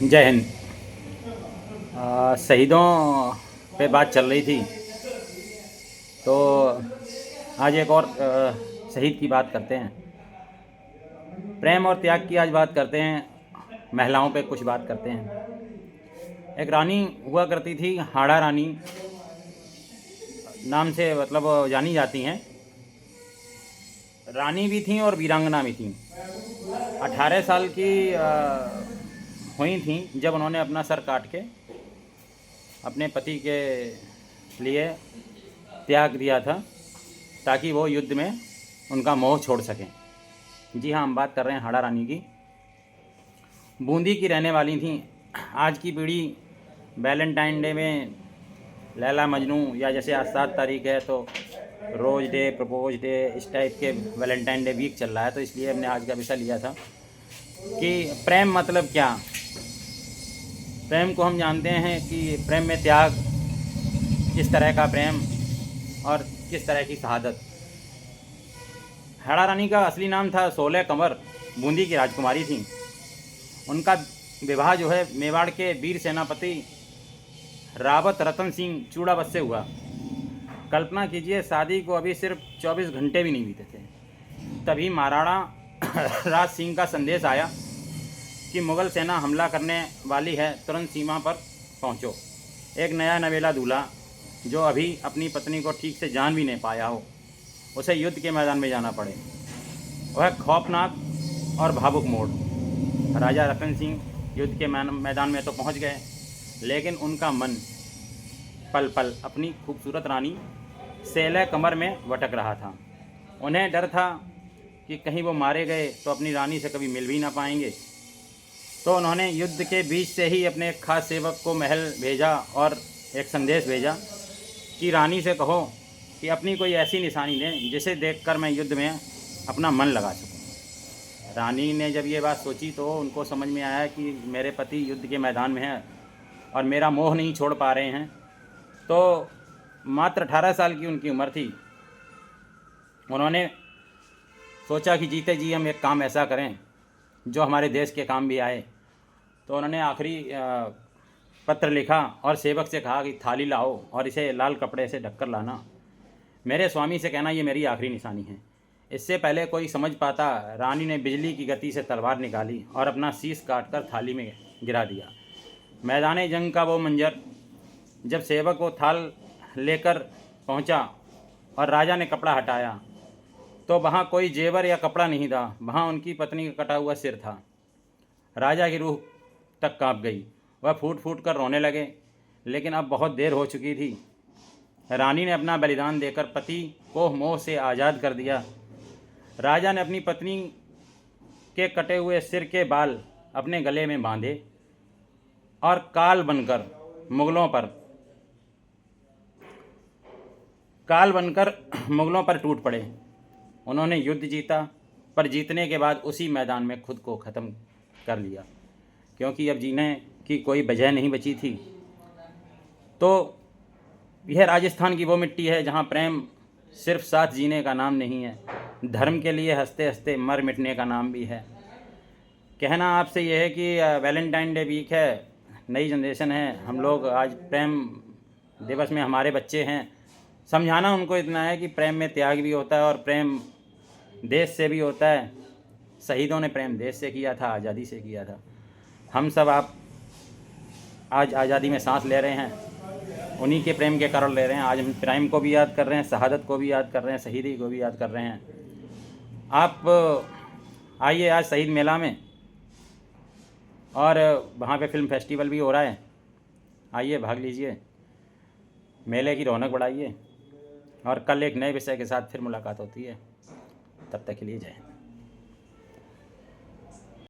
जय हिंद। शहीदों पे बात चल रही थी तो आज एक और शहीद की बात करते हैं। प्रेम और त्याग की आज बात करते हैं। महिलाओं पे कुछ बात करते हैं। एक रानी हुआ करती थी, हाड़ा रानी नाम से मतलब जानी जाती हैं। रानी भी थी और वीरांगना भी थी। 18 साल की हुई थी जब उन्होंने अपना सर काट के अपने पति के लिए त्याग दिया था ताकि वो युद्ध में उनका मोह छोड़ सकें। जी हाँ, हम बात कर रहे हैं हाड़ा रानी की। बूंदी की रहने वाली थी। आज की पीढ़ी वैलेंटाइन डे में लैला मजनू या जैसे आज 7 तारीख है तो रोज डे, प्रपोज डे, इस टाइप के वैलेंटाइन डे वीक चल रहा है, तो इसलिए हमने आज का विषय लिया था कि प्रेम मतलब क्या। प्रेम को हम जानते हैं कि प्रेम में त्याग, किस तरह का प्रेम और किस तरह की शहादत। हाड़ा रानी का असली नाम था सोलह कंवर। बूंदी की राजकुमारी थी। उनका विवाह जो है मेवाड़ के वीर सेनापति रावत रतन सिंह चूड़ावत से हुआ। कल्पना कीजिए, शादी को अभी सिर्फ 24 घंटे भी नहीं बीते थे, तभी महाराणा राज सिंह का संदेश आया कि मुग़ल सेना हमला करने वाली है, तुरंत सीमा पर पहुंचो। एक नया नवेला दूल्हा जो अभी अपनी पत्नी को ठीक से जान भी नहीं पाया हो, उसे युद्ध के मैदान में जाना पड़े, वह खौफनाक और भावुक मोड़। राजा रतन सिंह युद्ध के मैदान में तो पहुंच गए, लेकिन उनका मन पल पल अपनी खूबसूरत रानी सेलह कमर में भटक रहा था। उन्हें डर था कि कहीं वो मारे गए तो अपनी रानी से कभी मिल भी ना पाएंगे। तो उन्होंने युद्ध के बीच से ही अपने एक खास सेवक को महल भेजा और एक संदेश भेजा कि रानी से कहो कि अपनी कोई ऐसी निशानी दें जिसे देखकर मैं युद्ध में अपना मन लगा सकूं। रानी ने जब ये बात सोची तो उनको समझ में आया कि मेरे पति युद्ध के मैदान में हैं और मेरा मोह नहीं छोड़ पा रहे हैं। तो मात्र 18 साल की उनकी उम्र थी। उन्होंने सोचा कि जीते जी हम एक काम ऐसा करें जो हमारे देश के काम भी आए। तो उन्होंने आखिरी पत्र लिखा और सेवक से कहा कि थाली लाओ और इसे लाल कपड़े से ढककर लाना। मेरे स्वामी से कहना ये मेरी आखिरी निशानी है। इससे पहले कोई समझ पाता, रानी ने बिजली की गति से तलवार निकाली और अपना शीश काटकर थाली में गिरा दिया। मैदान जंग का वो मंजर, जब सेवक वो थाल लेकर पहुंचा और राजा ने कपड़ा हटाया तो वहाँ कोई जेवर या कपड़ा नहीं था, वहाँ उनकी पत्नी का कटा हुआ सिर था। राजा की रूह तक कांप गई। वह फूट फूट कर रोने लगे, लेकिन अब बहुत देर हो चुकी थी। रानी ने अपना बलिदान देकर पति को मोह से आज़ाद कर दिया। राजा ने अपनी पत्नी के कटे हुए सिर के बाल अपने गले में बांधे और काल बनकर मुगलों पर टूट पड़े। उन्होंने युद्ध जीता, पर जीतने के बाद उसी मैदान में खुद को ख़त्म कर लिया, क्योंकि अब जीने की कोई वजह नहीं बची थी। तो यह राजस्थान की वो मिट्टी है जहाँ प्रेम सिर्फ साथ जीने का नाम नहीं है, धर्म के लिए हंसते हंसते मर मिटने का नाम भी है। कहना आपसे यह है कि वैलेंटाइन डे वीक है, नई जनरेशन है, हम लोग आज प्रेम दिवस में हमारे बच्चे हैं। समझाना उनको इतना है कि प्रेम में त्याग भी होता है और प्रेम देश से भी होता है। शहीदों ने प्रेम देश से किया था, आज़ादी से किया था। हम सब आप आज आज़ादी में सांस ले रहे हैं, उन्हीं के प्रेम के कारण ले रहे हैं। आज हम प्रेम को भी याद कर रहे हैं, शहादत को भी याद कर रहे हैं, शहीदी को भी याद कर रहे हैं। आप आइए आज शहीद मेला में, और वहाँ पे फिल्म फेस्टिवल भी हो रहा है, आइए भाग लीजिए, मेले की रौनक बढ़ाइए। और कल एक नए विषय के साथ फिर मुलाकात होती है। तब तक के लिए जय हिंद।